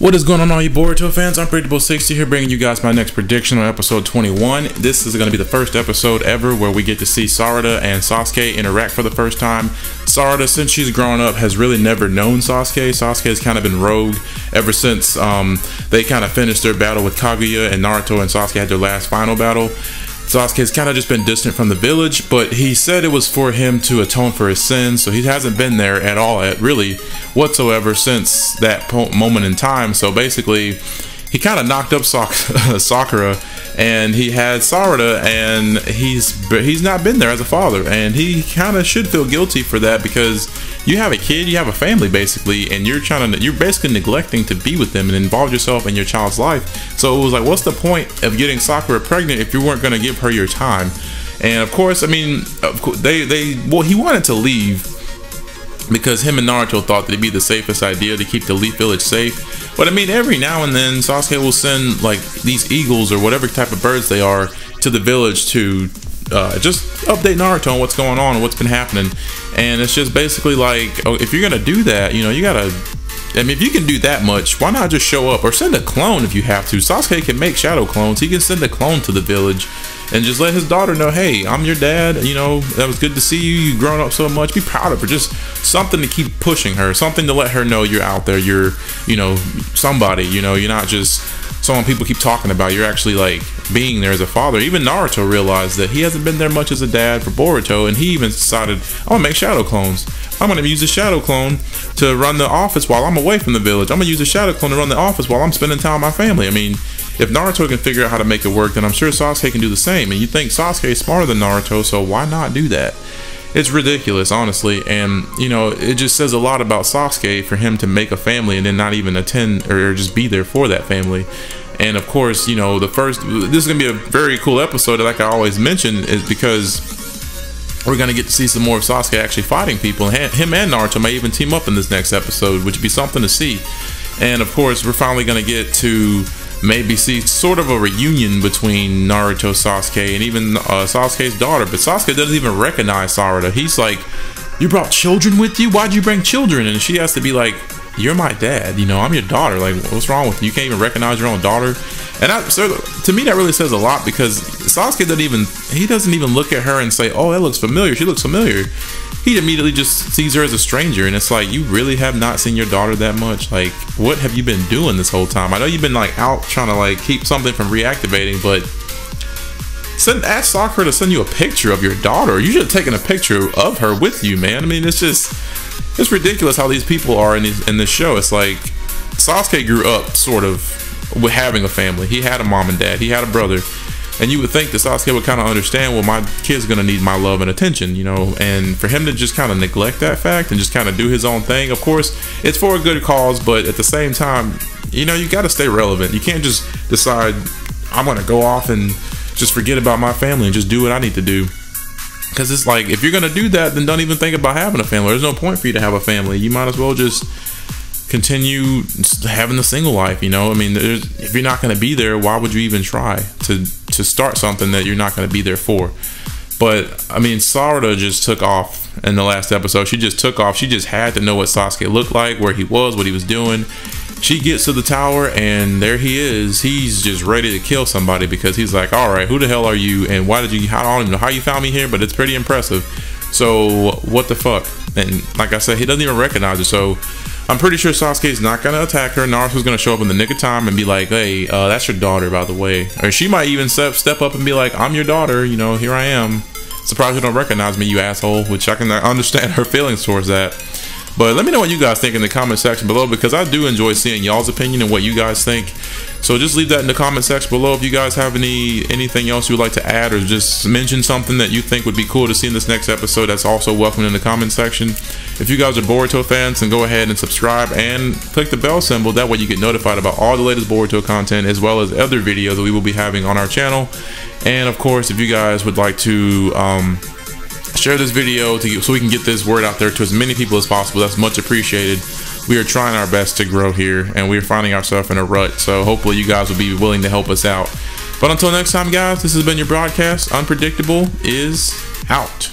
What is going on, all you Boruto fans? I'm Predictable60 here, bringing you guys my next prediction on episode 21. This is going to be the first episode ever where we get to see Sarada and Sasuke interact for the first time. Sarada, since she's grown up, has really never known Sasuke. Sasuke has kind of been rogue ever since they kind of finished their battle with Kaguya, and Naruto and Sasuke had their last final battle. Sasuke has kind of just been distant from the village, but he said it was for him to atone for his sins, so he hasn't been there at all, really whatsoever, since that moment in time. So basically, he kind of knocked up Sakura, and he had Sarada, and he's not been there as a father, and he kind of should feel guilty for that, because you have a kid, you have a family basically, and you're basically neglecting to be with them and involve yourself in your child's life. So it was like, what's the point of getting Sakura pregnant if you weren't going to give her your time? And of course, I mean, he wanted to leave because him and Naruto thought that it'd be the safest idea to keep the Leaf Village safe. But I mean, every now and then Sasuke will send like these eagles or whatever type of birds they are to the village to just update Naruto on what's going on and what's been happening. And it's just basically like, oh, if you're gonna do that, you know, you gotta, I mean, if you can do that much, why not just show up or send a clone if you have to? Sasuke can make shadow clones. He can send a clone to the village and just let his daughter know, hey, I'm your dad, you know, that was good to see you, you've grown up so much, be proud of her. Just something to keep pushing her, something to let her know you're out there, you're, you know, somebody, you know, you're not just someone people keep talking about, you're actually like being there as a father. Even Naruto realized that he hasn't been there much as a dad for Boruto, and he even decided, I'm gonna make shadow clones. I'm gonna use a shadow clone to run the office while I'm away from the village. I'm gonna use a shadow clone to run the office while I'm spending time with my family. I mean, if Naruto can figure out how to make it work, then I'm sure Sasuke can do the same. And you think Sasuke is smarter than Naruto, so why not do that? It's ridiculous, honestly. And, you know, it just says a lot about Sasuke for him to make a family and then not even attend or just be there for that family. And of course, you know, this is gonna be a very cool episode, like I always mention, is because we're gonna get to see some more of Sasuke actually fighting people. And him and Naruto may even team up in this next episode, which would be something to see. And of course, we're finally gonna get to maybe see sort of a reunion between Naruto, Sasuke, and even Sasuke's daughter. But Sasuke doesn't even recognize Sarada. He's like, you brought children with you? Why'd you bring children? And she has to be like, you're my dad, you know, I'm your daughter. Like, what's wrong with you? You can't even recognize your own daughter. And so to me, that really says a lot, because Sasuke doesn't even look at her and say, oh, that looks familiar, she looks familiar. He immediately just sees her as a stranger, and it's like, you really have not seen your daughter that much? Like, what have you been doing this whole time? I know you've been like out trying to like keep something from reactivating, but ask Sakura to send you a picture of your daughter. You should have taken a picture of her with you, man. I mean, it's ridiculous how these people are in this show. It's like Sasuke grew up sort of with having a family. He had a mom and dad, he had a brother, and you would think that Sasuke would kind of understand, well, my kid's gonna need my love and attention, you know. And for him to just kind of neglect that fact and just kind of do his own thing, of course it's for a good cause, but at the same time, you know, you got to stay relevant. You can't just decide, I'm gonna go off and just forget about my family and just do what I need to do. Because it's like, if you're gonna do that, then don't even think about having a family. There's no point for you to have a family. You might as well just continue having the single life, you know. I mean, if you're not going to be there, why would you even try to start something that you're not going to be there for? But I mean, Sarada just took off in the last episode. She just took off. She just had to know what Sasuke looked like, where he was, what he was doing. She gets to the tower, and there he is. He's just ready to kill somebody, because he's like, all right, who the hell are you, and why did you, I don't even know how you found me here, but it's pretty impressive. So what the fuck? And like I said, he doesn't even recognize her. So I'm pretty sure Sasuke's not gonna attack her. Naruto's gonna show up in the nick of time and be like, hey, that's your daughter, by the way. Or she might even step up and be like, I'm your daughter, you know, here I am. Surprised you don't recognize me, you asshole. Which I can understand her feelings towards that. But let me know what you guys think in the comment section below, because I do enjoy seeing y'all's opinion and what you guys think. So just leave that in the comment section below. If you guys have anything else you would like to add, or just mention something that you think would be cool to see in this next episode, that's also welcome in the comment section. If you guys are Boruto fans, then go ahead and subscribe and click the bell symbol. That way you get notified about all the latest Boruto content, as well as other videos that we will be having on our channel. And of course, if you guys would like to share this video so we can get this word out there to as many people as possible, that's much appreciated. We are trying our best to grow here, and we're finding ourselves in a rut, so hopefully you guys will be willing to help us out. But until next time, guys, this has been your broadcast. Unpredictable is out.